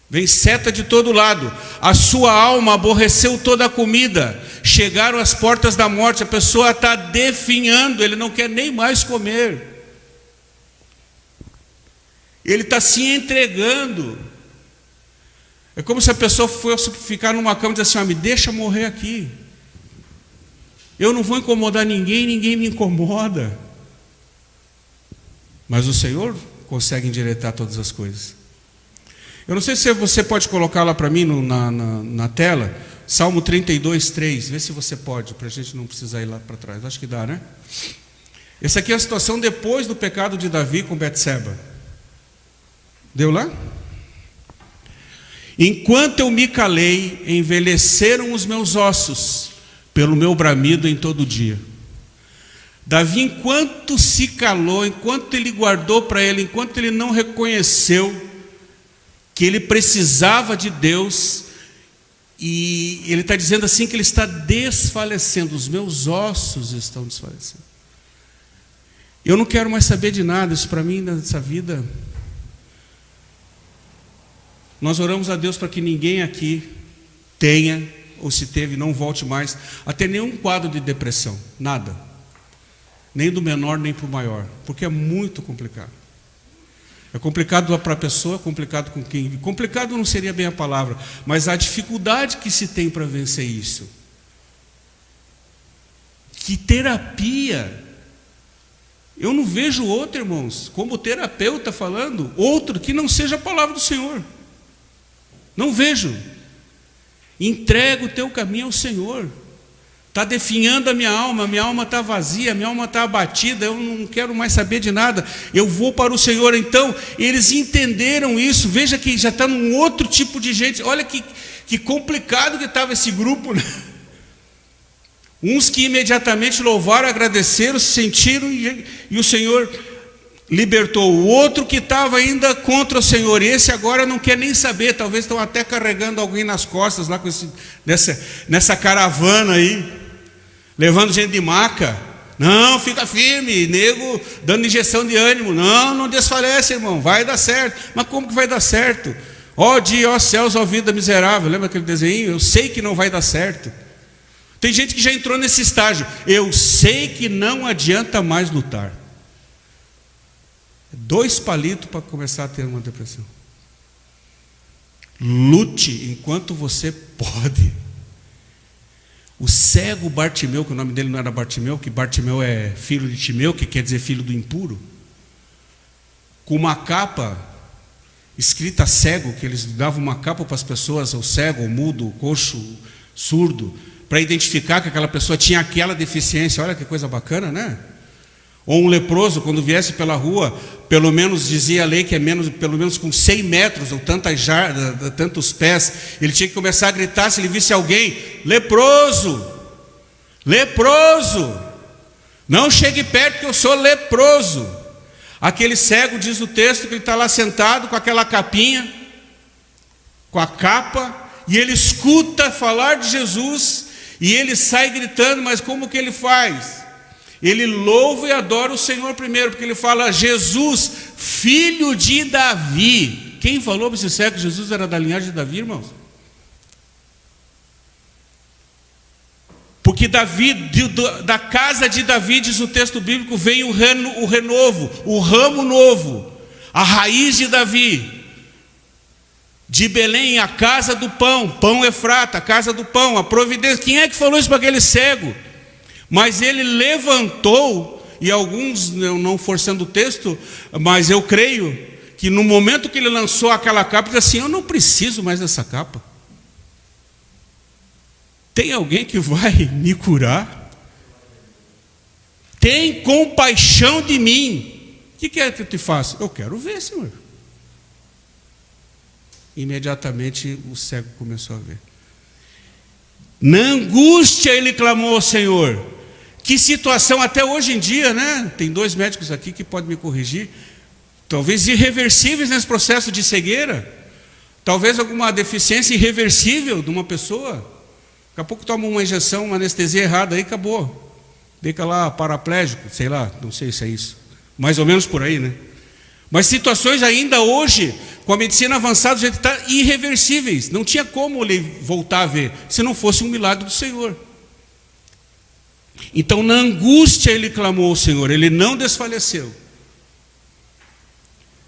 Vem seta de todo lado. A sua alma aborreceu toda a comida. Chegaram às portas da morte. A pessoa está definhando, ele não quer nem mais comer. Ele está se entregando. É como se a pessoa fosse ficar numa cama e dizer assim: me deixa morrer aqui. Eu não vou incomodar ninguém, ninguém me incomoda. Mas o Senhor consegue endireitar todas as coisas. Eu não sei se você pode colocar lá para mim na tela, Salmo 32, 3. Vê se você pode, para a gente não precisar ir lá para trás. Acho que dá, né? Essa aqui é a situação depois do pecado de Davi com Betseba. Deu lá? Enquanto eu me calei, envelheceram os meus ossos, pelo meu bramido em todo dia. Davi, enquanto se calou, enquanto ele guardou para ele, enquanto ele não reconheceu que ele precisava de Deus, e ele está dizendo assim que ele está desfalecendo, os meus ossos estão desfalecendo. Eu não quero mais saber de nada, isso para mim nessa vida. Nós oramos a Deus para que ninguém aqui tenha, ou se teve, não volte mais a ter nenhum quadro de depressão, nada. Nem do menor, nem para o maior, porque é muito complicado. É complicado para a pessoa, é complicado com quem... Complicado não seria bem a palavra, mas a dificuldade que se tem para vencer isso. Que terapia! Eu não vejo outro, irmãos, como terapeuta falando, outro que não seja a palavra do Senhor. Não vejo. Entrega o teu caminho ao Senhor. Está definhando a minha alma está vazia, a minha alma está abatida, eu não quero mais saber de nada, eu vou para o Senhor. Então, eles entenderam isso. Veja que já está num outro tipo de gente. Olha que complicado que estava esse grupo, né? Uns que imediatamente louvaram, agradeceram, se sentiram, e o Senhor libertou. O outro que estava ainda contra o Senhor, e esse agora não quer nem saber. Talvez estão até carregando alguém nas costas lá com nessa caravana aí, levando gente de maca. Não, fica firme, nego dando injeção de ânimo. Não desfalece, irmão, vai dar certo. Mas como que vai dar certo? Ó dia, ó céus, ó vida miserável. Lembra aquele desenho? Eu sei que não vai dar certo. Tem gente que já entrou nesse estágio. Eu sei que não adianta mais lutar. 2 palitos para começar a ter uma depressão. Lute enquanto você pode. O cego Bartimeu, que o nome dele não era Bartimeu, que Bartimeu é filho de Timeu, que quer dizer filho do impuro, com uma capa escrita cego, que eles davam uma capa para as pessoas, o cego, o mudo, o coxo, o surdo, para identificar que aquela pessoa tinha aquela deficiência. Olha que coisa bacana, né? Ou um leproso, quando viesse pela rua, pelo menos dizia a lei que pelo menos com 100 metros, ou tantos pés, ele tinha que começar a gritar se ele visse alguém: leproso, leproso, não chegue perto que eu sou leproso. Aquele cego, diz o texto, que ele está lá sentado com aquela capinha, com a capa, e ele escuta falar de Jesus, e ele sai gritando. Mas como que ele faz? Ele louva e adora o Senhor primeiro, porque ele fala: Jesus, filho de Davi. Quem falou para esse cego que Jesus era da linhagem de Davi, irmãos? Porque Davi, da casa de Davi, diz o texto bíblico, vem o renovo, o ramo novo, a raiz de Davi. De Belém, a casa do pão, pão Efrata, a casa do pão, a providência. Quem é que falou isso para aquele cego? Mas ele levantou, e alguns, não forçando o texto, mas eu creio que no momento que ele lançou aquela capa, ele disse assim: eu não preciso mais dessa capa. Tem alguém que vai me curar? Tem compaixão de mim. O que é que eu te faço? Eu quero ver, Senhor. Imediatamente o cego começou a ver. Na angústia ele clamou ao Senhor. Que situação, até hoje em dia, né? Tem 2 médicos aqui que podem me corrigir. Talvez irreversíveis nesse processo de cegueira. Talvez alguma deficiência irreversível de uma pessoa. Daqui a pouco toma uma injeção, uma anestesia errada, aí acabou. Fica lá paraplégico, sei lá, não sei se é isso. Mais ou menos por aí, né? Mas situações ainda hoje, com a medicina avançada, já está irreversíveis. Não tinha como ele voltar a ver, se não fosse um milagre do Senhor. Então, na angústia, ele clamou ao Senhor, ele não desfaleceu.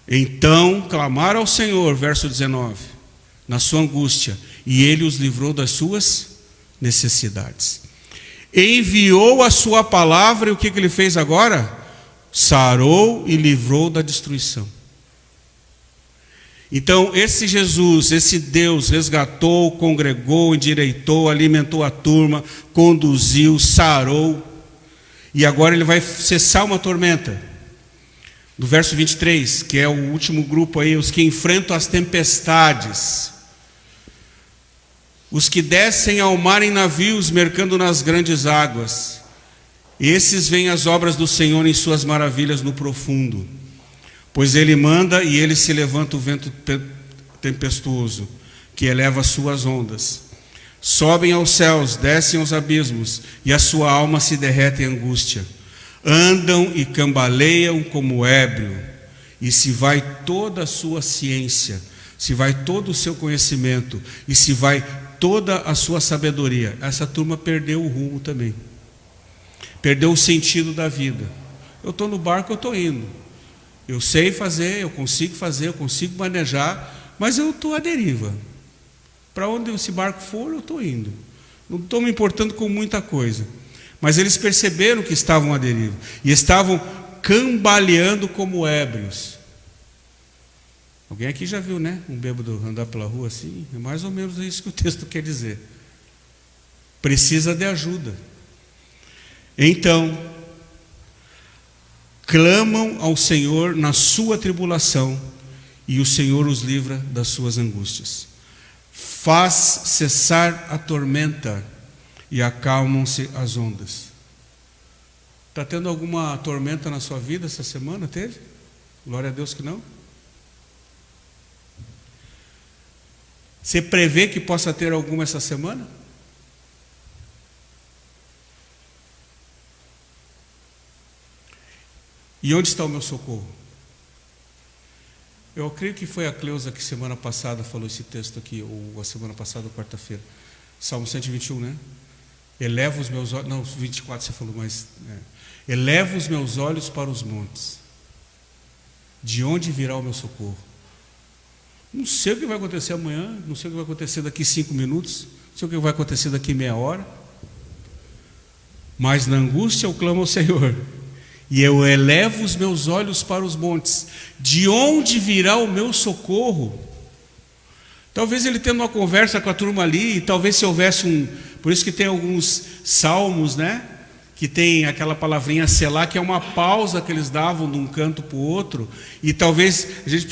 Então, clamaram ao Senhor, verso 19, na sua angústia, e ele os livrou das suas necessidades. Enviou a sua palavra, e o que ele fez agora? Sarou e livrou da destruição. Então, esse Jesus, esse Deus, resgatou, congregou, endireitou, alimentou a turma, conduziu, sarou, e agora ele vai cessar uma tormenta. Do verso 23, que é o último grupo aí, os que enfrentam as tempestades, os que descem ao mar em navios, mercando nas grandes águas. Esses veem as obras do Senhor em suas maravilhas no profundo. Pois ele manda e ele se levanta o vento tempestuoso, que eleva as suas ondas. Sobem aos céus, descem aos abismos, e a sua alma se derrete em angústia. Andam e cambaleiam como ébrio, e se vai toda a sua ciência, se vai todo o seu conhecimento, e se vai toda a sua sabedoria. Essa turma perdeu o rumo também. Perdeu o sentido da vida. Eu estou no barco, eu estou indo. Eu sei fazer, eu consigo manejar, mas eu estou à deriva. Para onde esse barco for, eu estou indo. Não estou me importando com muita coisa. Mas eles perceberam que estavam à deriva. E estavam cambaleando como ébrios. Alguém aqui já viu, né? Um bêbado andar pela rua assim? É mais ou menos isso que o texto quer dizer. Precisa de ajuda. Então, clamam ao Senhor na sua tribulação, e o Senhor os livra das suas angústias. Faz cessar a tormenta, e acalmam-se as ondas. Está tendo alguma tormenta na sua vida essa semana? Teve? Glória a Deus que não. Você prevê que possa ter alguma essa semana? E onde está o meu socorro? Eu creio que foi a Cleusa que semana passada falou esse texto aqui, ou a semana passada, ou quarta-feira. Salmo 121, né? Eleva os meus olhos... Não, 24 você falou, mas... Eleva os meus olhos para os montes. De onde virá o meu socorro? Não sei o que vai acontecer amanhã, não sei o que vai acontecer daqui 5 minutos, não sei o que vai acontecer daqui meia hora. Mas na angústia eu clamo ao Senhor. E eu elevo os meus olhos para os montes. De onde virá o meu socorro? Talvez ele tendo uma conversa com a turma ali, e talvez se houvesse um... Por isso que tem alguns salmos, né? Que tem aquela palavrinha selá, que é uma pausa que eles davam de um canto para o outro. E talvez a gente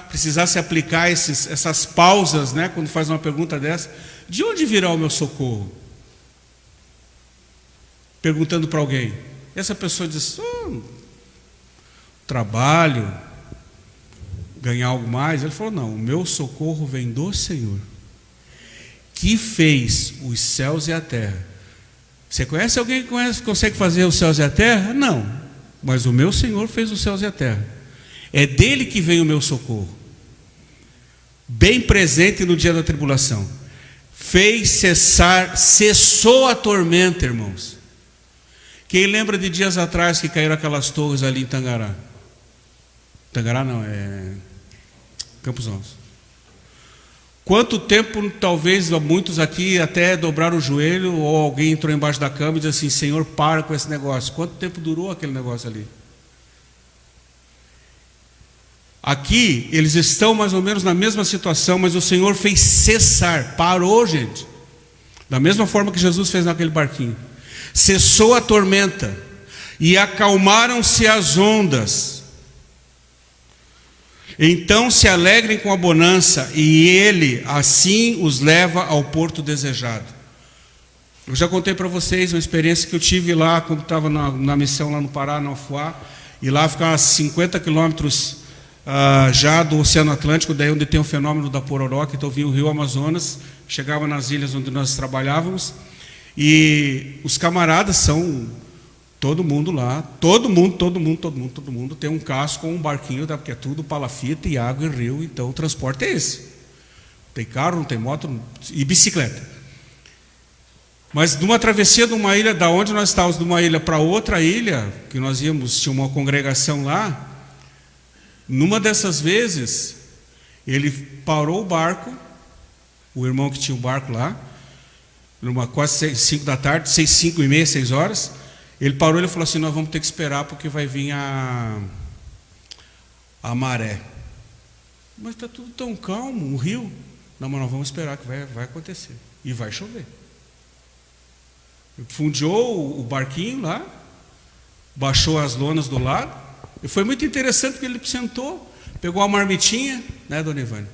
precisasse aplicar essas pausas, né? Quando faz uma pergunta dessa. De onde virá o meu socorro? Perguntando para alguém. E essa pessoa diz, trabalho, ganhar algo mais. Ele falou, não, o meu socorro vem do Senhor, que fez os céus e a terra. Você conhece alguém que consegue fazer os céus e a terra? Não, mas o meu Senhor fez os céus e a terra. É dele que vem o meu socorro, bem presente no dia da tribulação. Cessou a tormenta, irmãos. Quem lembra de dias atrás que caíram aquelas torres ali em Tangará? Tangará não, é Campos Novos. Quanto tempo, talvez muitos aqui até dobraram o joelho, ou alguém entrou embaixo da cama e disse assim, Senhor, para com esse negócio. Quanto tempo durou aquele negócio ali? Aqui, eles estão mais ou menos na mesma situação, mas o Senhor fez cessar, parou, gente. Da mesma forma que Jesus fez naquele barquinho. Cessou a tormenta e acalmaram-se as ondas. Então se alegrem com a bonança, e ele assim os leva ao porto desejado. Eu já contei para vocês uma experiência que eu tive lá quando estava na missão lá no Pará, no Afuá, e lá ficava a 50 quilômetros já do Oceano Atlântico, daí onde tem o fenômeno da pororoca. Então vinha o rio Amazonas, chegava nas ilhas onde nós trabalhávamos, e os camaradas são Todo mundo lá, todo mundo tem um casco ou um barquinho, porque é tudo palafita e água e rio, então o transporte é esse. Tem carro, não tem moto e bicicleta. Mas numa travessia de uma ilha, da onde nós estávamos, de uma ilha para outra ilha, que nós íamos, tinha uma congregação lá, numa dessas vezes, ele parou o barco, o irmão que tinha o barco lá, numa quase 5 da tarde, 5:30, 6 horas, ele parou e falou assim: nós vamos ter que esperar porque vai vir a maré. Mas está tudo tão calmo, um rio. Não, mas nós vamos esperar que vai acontecer. E vai chover. Fundiou o barquinho lá, baixou as lonas do lado, e foi muito interessante que ele sentou, pegou a marmitinha, né, dona Ivânia?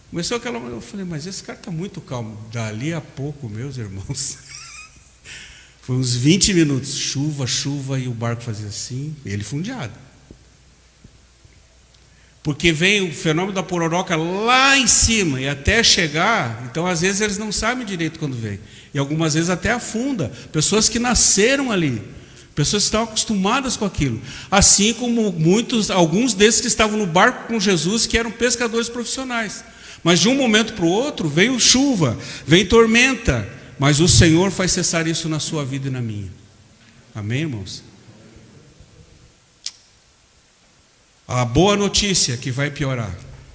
Começou aquela. Eu falei, mas esse cara está muito calmo. Dali a pouco, meus irmãos, foi uns 20 minutos, chuva, e o barco fazia assim, ele fundeado. Porque vem o fenômeno da pororoca lá em cima, e até chegar, então às vezes eles não sabem direito quando vem. E algumas vezes até afunda. Pessoas que nasceram ali, pessoas que estão acostumadas com aquilo. Assim como alguns desses que estavam no barco com Jesus, que eram pescadores profissionais. Mas de um momento para o outro, veio chuva, veio tormenta, mas o Senhor faz cessar isso na sua vida e na minha. Amém, irmãos? A boa notícia que vai piorar,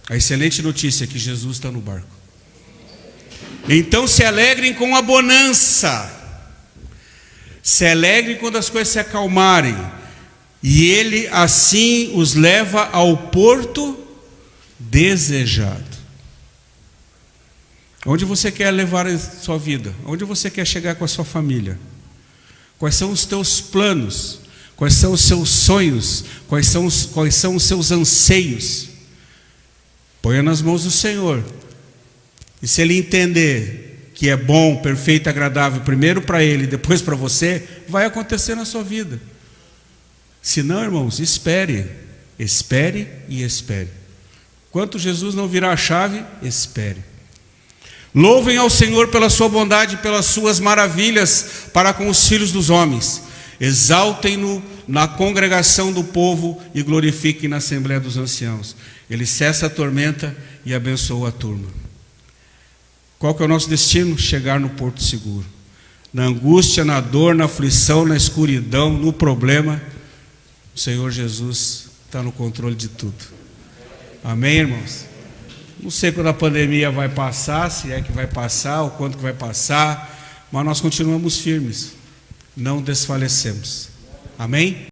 a excelente notícia é que Jesus está no barco. Então se alegrem com a bonança, se alegrem quando as coisas se acalmarem, e Ele assim os leva ao porto desejado. Onde você quer levar a sua vida? Onde você quer chegar com a sua família? Quais são os teus planos? Quais são os seus sonhos? Quais são os seus anseios? Ponha nas mãos do Senhor. E se Ele entender que é bom, perfeito, agradável, primeiro para Ele e depois para você, vai acontecer na sua vida. Se não, irmãos, espere e espere. Enquanto Jesus não virar a chave, espere. Louvem ao Senhor pela sua bondade e pelas suas maravilhas para com os filhos dos homens. Exaltem-no na congregação do povo e glorifiquem na assembleia dos anciãos. Ele cessa a tormenta e abençoa a turma. Qual que é o nosso destino? Chegar no porto seguro. Na angústia, na dor, na aflição, na escuridão, no problema, o Senhor Jesus está no controle de tudo. Amém, irmãos? Não sei quando a pandemia vai passar, se é que vai passar, ou quando que vai passar, mas nós continuamos firmes, não desfalecemos. Amém?